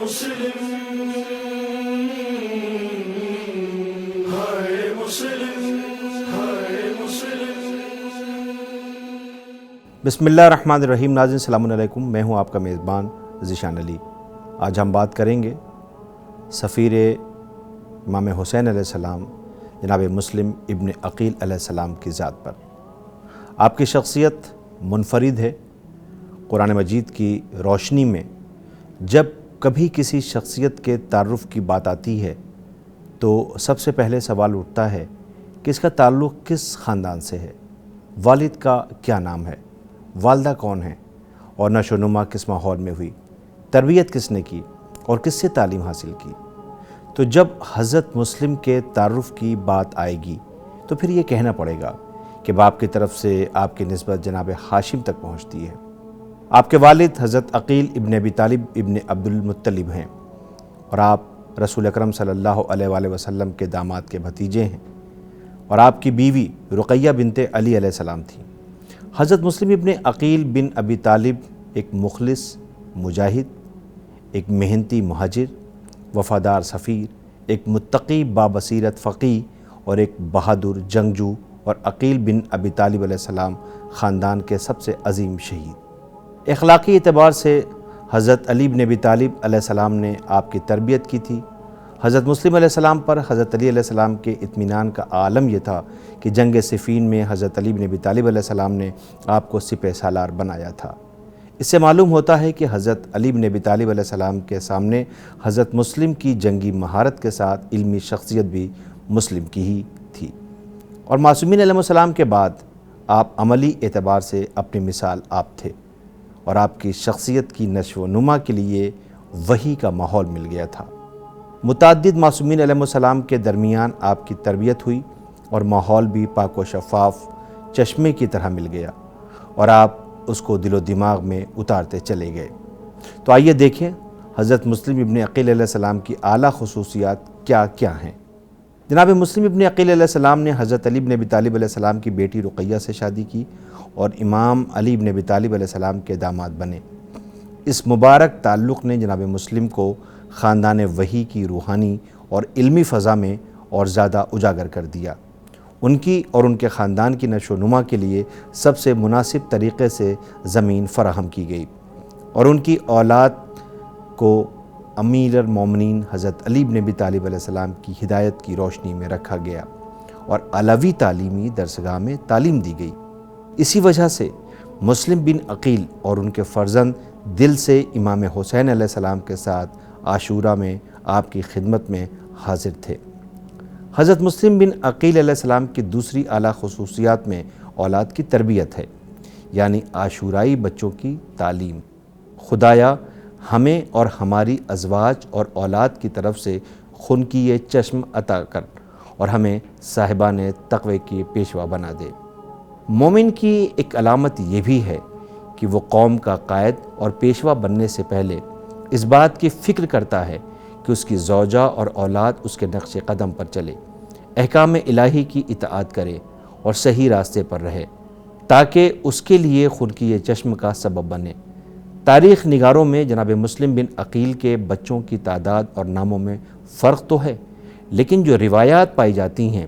مسلم ہائے مسلم ہائے مسلم۔ بسم اللہ الرحمن الرحیم۔ ناظرین السلام علیکم، میں ہوں آپ کا میزبان ذیشان علی۔ آج ہم بات کریں گے سفیر امام حسین علیہ السلام جناب مسلم ابن عقیل علیہ السلام کی ذات پر۔ آپ کی شخصیت منفرد ہے۔ قرآن مجید کی روشنی میں جب کبھی کسی شخصیت کے تعارف کی بات آتی ہے تو سب سے پہلے سوال اٹھتا ہے کہ اس کا تعلق کس خاندان سے ہے، والد کا کیا نام ہے، والدہ کون ہیں، اور نشو و نما کس ماحول میں ہوئی، تربیت کس نے کی اور کس سے تعلیم حاصل کی۔ تو جب حضرت مسلم کے تعارف کی بات آئے گی تو پھر یہ کہنا پڑے گا کہ باپ کی طرف سے آپ کی نسبت جناب ہاشم تک پہنچتی ہے۔ آپ کے والد حضرت عقیل ابن ابی طالب ابن عبد المطلب ہیں اور آپ رسول اکرم صلی اللہ علیہ وآلہ وسلم کے داماد کے بھتیجے ہیں، اور آپ کی بیوی رقیہ بنت علی علیہ السلام تھیں۔ حضرت مسلم ابن عقیل بن ابی طالب ایک مخلص مجاہد، ایک محنتی مہاجر، وفادار سفیر، ایک متقی بابصیرت فقی اور ایک بہادر جنگجو، اور عقیل بن ابی طالب علیہ السلام خاندان کے سب سے عظیم شہید۔ اخلاقی اعتبار سے حضرت علی بن ابی طالب علیہ السلام نے آپ کی تربیت کی تھی۔ حضرت مسلم علیہ السلام پر حضرت علی علیہ السلام کے اطمینان کا عالم یہ تھا کہ جنگ صفین میں حضرت علی بن ابی طالب علیہ السلام نے آپ کو سپہ سالار بنایا تھا۔ اس سے معلوم ہوتا ہے کہ حضرت علی بن ابی طالب علیہ السلام کے سامنے حضرت مسلم کی جنگی مہارت کے ساتھ علمی شخصیت بھی مسلم کی ہی تھی، اور معصومین علیہ السلام کے بعد آپ عملی اعتبار سے اپنی مثال آپ تھے، اور آپ کی شخصیت کی نشو و نما کے لیے وحی کا ماحول مل گیا تھا۔ متعدد معصومین علیہ السلام کے درمیان آپ کی تربیت ہوئی اور ماحول بھی پاک و شفاف چشمے کی طرح مل گیا، اور آپ اس کو دل و دماغ میں اتارتے چلے گئے۔ تو آئیے دیکھیں حضرت مسلم ابن عقیل علیہ السلام کی اعلیٰ خصوصیات کیا کیا ہیں۔ جناب مسلم ابن عقیل علیہ السلام نے حضرت علی بن ابی طالب علیہ السلام کی بیٹی رقیہ سے شادی کی اور امام علی بن ابی طالب علیہ السلام کے داماد بنے۔ اس مبارک تعلق نے جناب مسلم کو خاندان وحی کی روحانی اور علمی فضا میں اور زیادہ اجاگر کر دیا۔ ان کی اور ان کے خاندان کی نشو و نما کے لیے سب سے مناسب طریقے سے زمین فراہم کی گئی، اور ان کی اولاد کو امیر المومنین حضرت علی بن ابی طالب علیہ السلام کی ہدایت کی روشنی میں رکھا گیا اور علوی تعلیمی درسگاہ میں تعلیم دی گئی۔ اسی وجہ سے مسلم بن عقیل اور ان کے فرزند دل سے امام حسین علیہ السلام کے ساتھ عاشورہ میں آپ کی خدمت میں حاضر تھے۔ حضرت مسلم بن عقیل علیہ السلام کی دوسری اعلیٰ خصوصیات میں اولاد کی تربیت ہے، یعنی عاشورائی بچوں کی تعلیم۔ خدایا ہمیں اور ہماری ازواج اور اولاد کی طرف سے خون کی یہ چشم عطا کر، اور ہمیں صاحبان تقوی کی پیشوا بنا دے۔ مومن کی ایک علامت یہ بھی ہے کہ وہ قوم کا قائد اور پیشوا بننے سے پہلے اس بات کی فکر کرتا ہے کہ اس کی زوجہ اور اولاد اس کے نقش قدم پر چلے، احکام الہی کی اطاعت کرے اور صحیح راستے پر رہے، تاکہ اس کے لیے خون کی یہ چشم کا سبب بنے۔ تاریخ نگاروں میں جناب مسلم بن عقیل کے بچوں کی تعداد اور ناموں میں فرق تو ہے، لیکن جو روایات پائی جاتی ہیں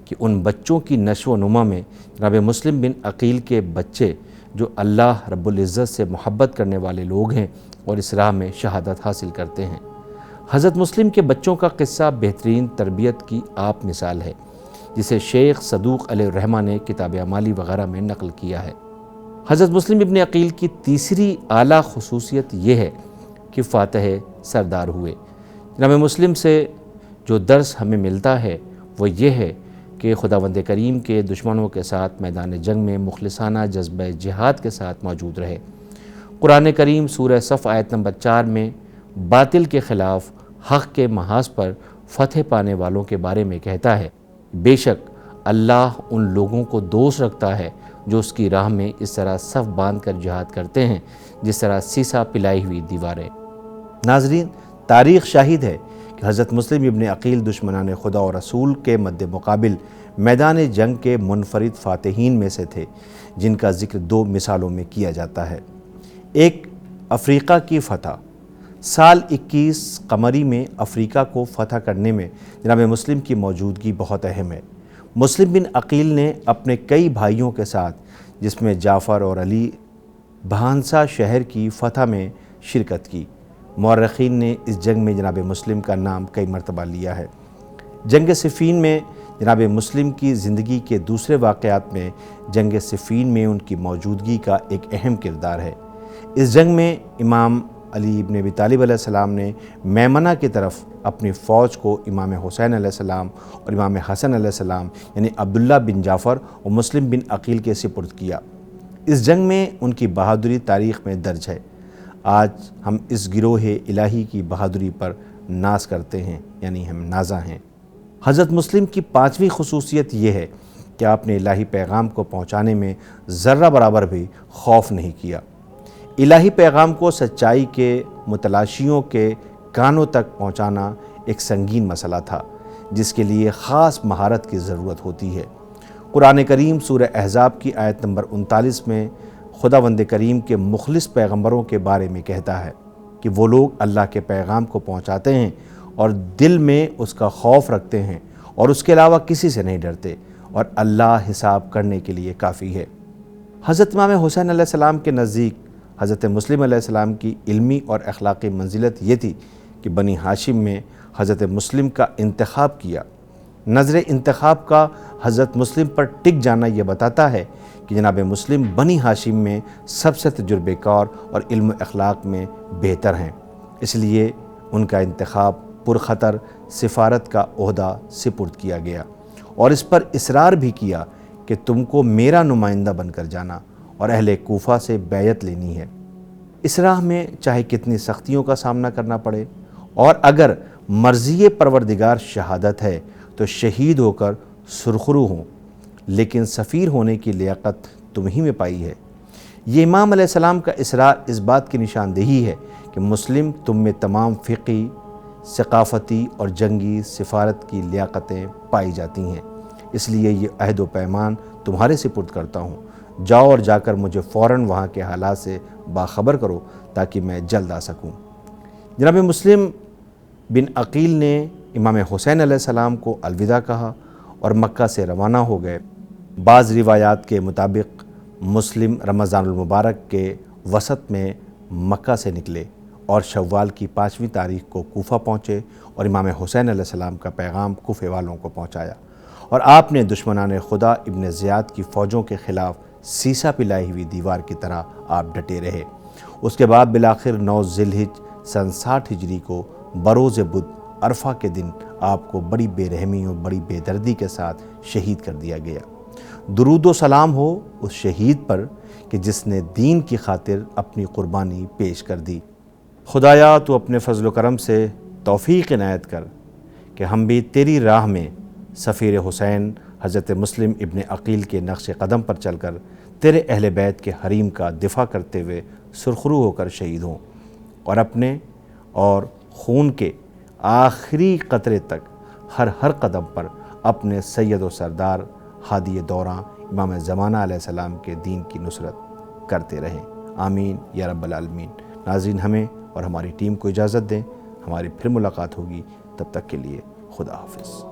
کہ ان بچوں کی نشو و نما میں جناب مسلم بن عقیل کے بچے جو اللہ رب العزت سے محبت کرنے والے لوگ ہیں اور اس راہ میں شہادت حاصل کرتے ہیں۔ حضرت مسلم کے بچوں کا قصہ بہترین تربیت کی آپ مثال ہے، جسے شیخ صدوق علیہ الرحمہ نے کتاب اعمالی وغیرہ میں نقل کیا ہے۔ حضرت مسلم ابن عقیل کی تیسری اعلیٰ خصوصیت یہ ہے کہ فاتح سردار ہوئے۔ جناب مسلم سے جو درس ہمیں ملتا ہے وہ یہ ہے کہ خداوند کریم کے دشمنوں کے ساتھ میدان جنگ میں مخلصانہ جذبہ جہاد کے ساتھ موجود رہے۔ قرآن کریم سورہ صف آیت نمبر 4 میں باطل کے خلاف حق کے محاذ پر فتح پانے والوں کے بارے میں کہتا ہے، بے شک اللہ ان لوگوں کو دوست رکھتا ہے جو اس کی راہ میں اس طرح صف باندھ کر جہاد کرتے ہیں جس طرح سیسا پلائی ہوئی دیواریں۔ ناظرین، تاریخ شاہد ہے کہ حضرت مسلم ابن عقیل دشمنان خدا و رسول کے مد مقابل میدان جنگ کے منفرد فاتحین میں سے تھے، جن کا ذکر دو مثالوں میں کیا جاتا ہے۔ ایک افریقہ کی فتح سال 21 قمری میں افریقہ کو فتح کرنے میں جناب مسلم کی موجودگی بہت اہم ہے۔ مسلم بن عقیل نے اپنے کئی بھائیوں کے ساتھ، جس میں جعفر اور علی، بھانسا شہر کی فتح میں شرکت کی۔ مورخین نے اس جنگ میں جناب مسلم کا نام کئی مرتبہ لیا ہے۔ جنگ صفین میں جناب مسلم کی زندگی کے دوسرے واقعات میں جنگ صفین میں ان کی موجودگی کا ایک اہم کردار ہے۔ اس جنگ میں امام علی ابن ابی طالب علیہ السلام نے میمنہ کی طرف اپنی فوج کو امام حسین علیہ السلام اور امام حسن علیہ السلام یعنی عبداللہ بن جعفر اور مسلم بن عقیل کے سپرد کیا۔ اس جنگ میں ان کی بہادری تاریخ میں درج ہے۔ آج ہم اس گروہ الہی کی بہادری پر ناز کرتے ہیں، یعنی ہم نازاں ہیں۔ حضرت مسلم کی 5ویں خصوصیت یہ ہے کہ آپ نے الہی پیغام کو پہنچانے میں ذرہ برابر بھی خوف نہیں کیا۔ الہی پیغام کو سچائی کے متلاشیوں کے کانوں تک پہنچانا ایک سنگین مسئلہ تھا، جس کے لیے خاص مہارت کی ضرورت ہوتی ہے۔ قرآن کریم سورہ احزاب کی آیت نمبر 39 میں خداوند کریم کے مخلص پیغمبروں کے بارے میں کہتا ہے کہ وہ لوگ اللہ کے پیغام کو پہنچاتے ہیں اور دل میں اس کا خوف رکھتے ہیں اور اس کے علاوہ کسی سے نہیں ڈرتے، اور اللہ حساب کرنے کے لیے کافی ہے۔ حضرت امام حسین علیہ السلام کے نزدیک حضرت مسلم علیہ السلام کی علمی اور اخلاقی منزلت یہ تھی کہ بنی ہاشم میں حضرت مسلم کا انتخاب کیا۔ نظر انتخاب کا حضرت مسلم پر ٹک جانا یہ بتاتا ہے کہ جناب مسلم بنی ہاشم میں سب سے تجربے کار اور علم و اخلاق میں بہتر ہیں، اس لیے ان کا انتخاب پرخطر سفارت کا عہدہ سپرد کیا گیا، اور اس پر اصرار بھی کیا کہ تم کو میرا نمائندہ بن کر جانا اور اہل کوفہ سے بیعت لینی ہے۔ اس راہ میں چاہے کتنی سختیوں کا سامنا کرنا پڑے، اور اگر مرضی پروردگار شہادت ہے تو شہید ہو کر سرخرو ہوں، لیکن سفیر ہونے کی لیاقت تم ہی میں پائی ہے۔ یہ امام علیہ السلام کا اصرار اس بات کی نشاندہی ہے کہ مسلم تم میں تمام فقہی، ثقافتی اور جنگی سفارت کی لیاقتیں پائی جاتی ہیں، اس لیے یہ عہد و پیمان تمہارے سپرد کرتا ہوں۔ جاؤ اور جا کر مجھے فوراً وہاں کے حالات سے باخبر کرو تاکہ میں جلد آ سکوں۔ جناب مسلم بن عقیل نے امام حسین علیہ السلام کو الوداع کہا اور مکہ سے روانہ ہو گئے۔ بعض روایات کے مطابق مسلم رمضان المبارک کے وسط میں مکہ سے نکلے اور شوال کی 5ویں تاریخ کو کوفہ پہنچے اور امام حسین علیہ السلام کا پیغام کوفے والوں کو پہنچایا، اور آپ نے دشمنان خدا ابن زیاد کی فوجوں کے خلاف سیسا پلائی ہوئی دیوار کی طرح آپ ڈٹے رہے۔ اس کے بعد بالآخر 9 ذی الحجہ سن 60 ہجری کو بروز بدھ عرفہ کے دن آپ کو بڑی بے رحمی اور بڑی بے دردی کے ساتھ شہید کر دیا گیا۔ درود و سلام ہو اس شہید پر کہ جس نے دین کی خاطر اپنی قربانی پیش کر دی۔ خدایا تو اپنے فضل و کرم سے توفیق عنایت کر کہ ہم بھی تیری راہ میں سفیر حسین حضرت مسلم ابن عقیل کے نقش قدم پر چل کر تیرے اہل بیت کے حریم کا دفاع کرتے ہوئے سرخرو ہو کر شہید ہوں، اور اپنے اور خون کے آخری قطرے تک ہر قدم پر اپنے سید و سردار ہادی دوراں امام زمانہ علیہ السلام کے دین کی نصرت کرتے رہیں۔ آمین یا رب العالمین۔ ناظرین، ہمیں اور ہماری ٹیم کو اجازت دیں، ہماری پھر ملاقات ہوگی، تب تک کے لیے خدا حافظ۔